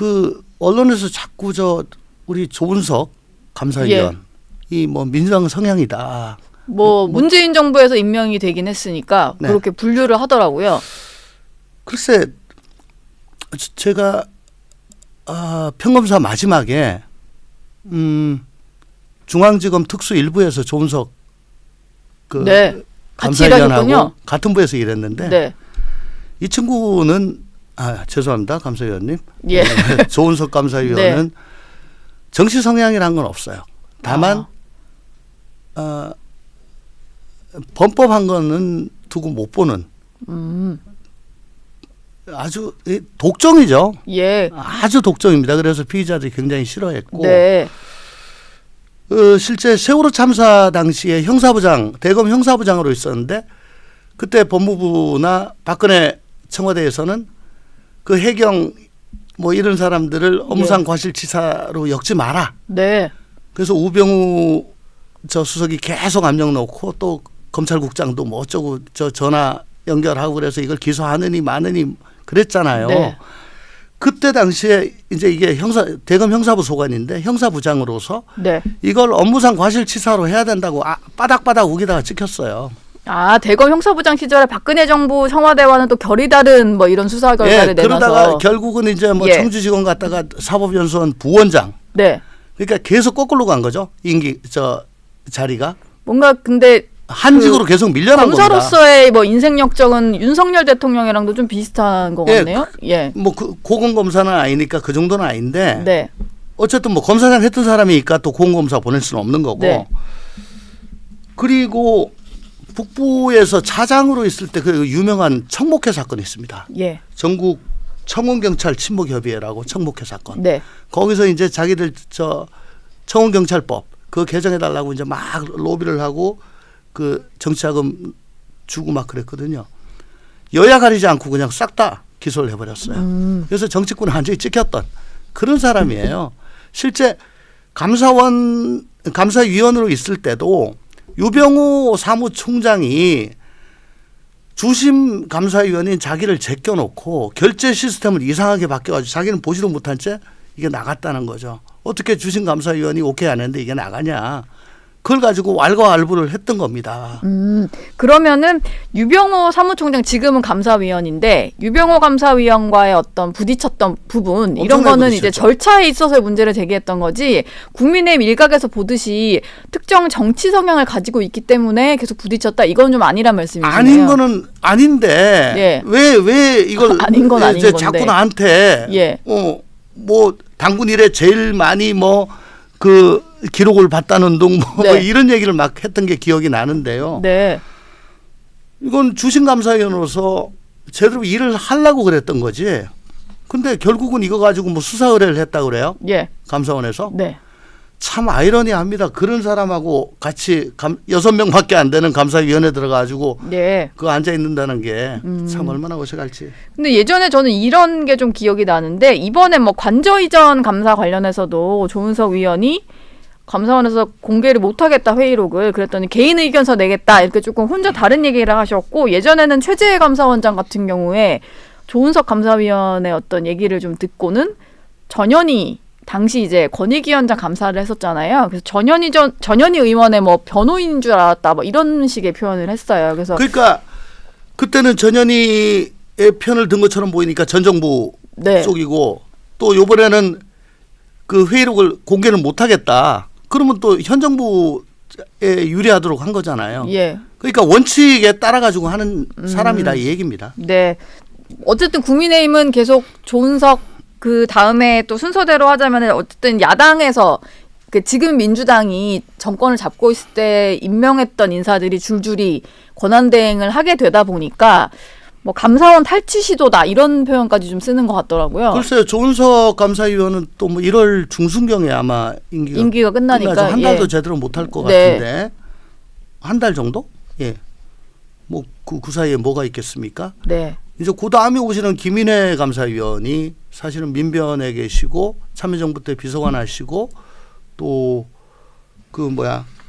그 언론에서 자꾸 우리 조은석 감사위원 이 뭐 민주당 성향이다. 뭐 문재인 정부에서 임명이 되긴 했으니까 네. 그렇게 분류를 하더라고요. 글쎄 제가 평검사 마지막에 중앙지검 특수 1부에서 조은석 그 네. 같이 감사위원하고 일하셨군요. 같은 부에서 일했는데 네. 이 친구는 죄송합니다 감사위원님. 예. 조은석 감사위원은 네. 정치 성향이란 건 없어요. 다만 범법한 거는 두고 못 보는 아주 독종이죠. 예. 아주 독종입니다. 그래서 피의자들이 굉장히 싫어했고 네. 실제 세월호 참사 당시에 형사부장 대검 형사부장으로 있었는데 그때 법무부나 박근혜 청와대에서는 그 해경 뭐 이런 사람들을 업무상 과실치사로 엮지 마라. 네. 그래서 우병우 수석이 계속 압력 넣고 또 검찰국장도 뭐 어쩌고 전화 연결하고 그래서 이걸 기소하느니 마느니 그랬잖아요. 네. 그때 당시에 이제 이게 대검 형사부 소관인데 형사부장으로서 네. 이걸 업무상 과실치사로 해야 된다고 바닥바닥 우기다가 찍혔어요. 대검 형사부장 시절에 박근혜 정부 청와대와는 또 결이 다른 뭐 이런 수사 결과를 내놔서 그러다가 결국은 이제 뭐 청주지검 갔다가 사법연수원 부원장. 네. 그러니까 계속 거꾸로 간 거죠. 자리가. 뭔가 근데 한직으로 계속 밀려난 겁니다. 검사로서의 뭐 인생 역정은 윤석열 대통령이랑도 좀 비슷한 것 같네요. 뭐 고검 검사는 아니니까 그 정도는 아닌데. 네. 어쨌든 뭐 검사장 했던 사람이니까 또 고검검사 보낼 수는 없는 거고. 네. 그리고 북부에서 차장으로 있을 때 그 유명한 청목회 사건이 있습니다. 예. 전국 청원경찰 친목협의회라고 청목회 사건. 네. 거기서 이제 자기들 청원경찰법 그거 개정해달라고 이제 막 로비를 하고 그 정치자금 주고 막 그랬거든요. 여야 가리지 않고 그냥 싹 다 기소를 해버렸어요. 그래서 정치권에 완전히 찍혔던 그런 사람이에요. 실제 감사위원으로 있을 때도 유병우 사무총장이 주심 감사위원인 자기를 제껴놓고 결제 시스템을 이상하게 바뀌어가지고 자기는 보지도 못한 채 이게 나갔다는 거죠. 어떻게 주심 감사위원이 오케이 안 했는데 이게 나가냐. 그걸 가지고 왈가왈부를 했던 겁니다. 그러면은 유병호 사무총장 지금은 감사위원인데 유병호 감사위원과의 어떤 부딪혔던 부분 이런 거는 부딪혔죠. 이제 절차에 있어서의 문제를 제기했던 거지 국민의힘 일각에서 보듯이 특정 정치 성향을 가지고 있기 때문에 계속 부딪혔다 이건 좀 아니란 말씀이시네요. 아닌 거는 아닌데 왜 이걸 아닌 건 아닌 이제 건데. 자꾸 나한테 뭐 당군 일에 제일 많이 뭐 그 기록을 봤다는 둥 뭐 네. 이런 얘기를 막 했던 게 기억이 나는데요. 네. 이건 주심감사위원으로서 제대로 일을 하려고 그랬던 거지. 근데 결국은 이거 가지고 뭐 수사 의뢰를 했다 그래요? 예. 감사원에서? 네. 참 아이러니합니다. 그런 사람하고 같이 6명밖에 안 되는 감사위원회 들어가지고 네. 그 앉아 있는다는 게 참 얼마나 어색할지. 근데 예전에 저는 이런 게 좀 기억이 나는데 이번에 뭐 관저 이전 감사 관련해서도 조은석 위원이 감사원에서 공개를 못하겠다 회의록을 그랬더니 개인 의견서 내겠다 이렇게 조금 혼자 다른 얘기를 하셨고 예전에는 최재해 감사원장 같은 경우에 조은석 감사위원의 어떤 얘기를 좀 듣고는 전현희 당시 이제 권익위원장 감사를 했었잖아요. 그래서 전현희 의원의 뭐 변호인인 줄 알았다 뭐 이런 식의 표현을 했어요. 그래서 그러니까 그때는 전현희의 편을 든 것처럼 보이니까 전 정부 쪽이고 또 이번에는 그 회의록을 공개를 못하겠다. 그러면 또 현 정부에 유리하도록 한 거잖아요. 예. 그러니까 원칙에 따라 가지고 하는 사람이다 이 얘기입니다. 네. 어쨌든 국민의힘은 계속 조은석 그 다음에 또 순서대로 하자면 어쨌든 야당에서 그 지금 민주당이 정권을 잡고 있을 때 임명했던 인사들이 줄줄이 권한대행을 하게 되다 보니까 뭐 감사원 탈취 시도다 이런 표현까지 좀 쓰는 것 같더라고요. 글쎄요. 조은석 감사위원은 또 뭐 1월 중순경에 아마 임기가 끝나니까 한 달도 제대로 못할 것 같은데 한 달 정도? 예. 뭐 그 사이에 뭐가 있겠습니까? 네. 이제 그 다음에 오시는 김인혜 감사위원이 사실은 민변에 계시고 참여정부 때 비서관 하시고 또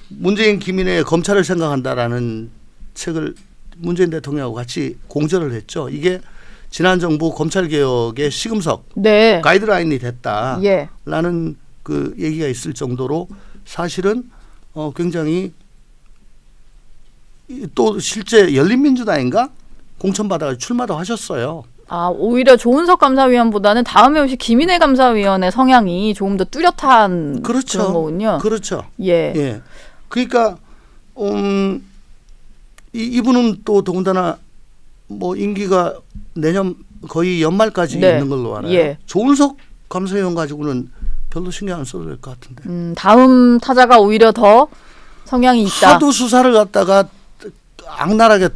문재인 김인혜의 검찰을 생각한다라는 책을 문재인 대통령하고 같이 공저를 했죠. 이게 지난 정부 검찰 개혁의 시금석 네. 가이드라인이 됐다라는 예. 그 얘기가 있을 정도로 사실은 굉장히 또 실제 열린민주당인가 공천받아서 출마도 하셨어요. 아, 오히려 조은석 감사위원보다는 다음에 오실 김인혜 감사위원의 성향이 조금 더 뚜렷한 그렇죠. 그런 거군요. 그렇죠. 예. 예. 그러니까 이분은 또 더군다나 뭐 임기가 내년 거의 연말까지 네. 있는 걸로 알아요. 예. 조은석 감사위원 가지고는 별로 신경 안 써도 될 것 같은데. 다음 타자가 오히려 더 성향이 있다. 하도 수사를 갖다가 악랄하게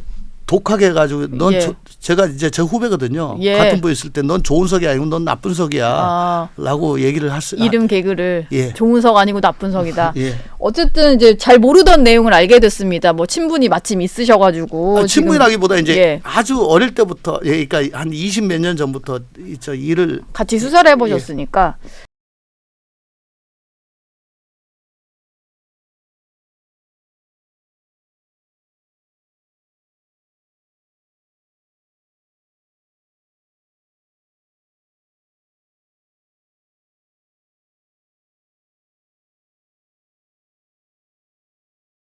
독하게 해가지고 넌 예. 제가 이제 제 후배거든요. 예. 같은 부에 있을 때 넌 좋은 석이 아니고 넌 나쁜 석이야. 아, 라고 얘기를 할 수. 이름 개그를 예. 조은석 아니고 나쁜 석이다. 예. 어쨌든 이제 잘 모르던 내용을 알게 됐습니다. 뭐 친분이 마침 있으셔가지고 친분이라기보다 이제 예. 아주 어릴 때부터, 그러니까 한 20 몇 년 전부터 저 일을 같이 수사를 해보셨으니까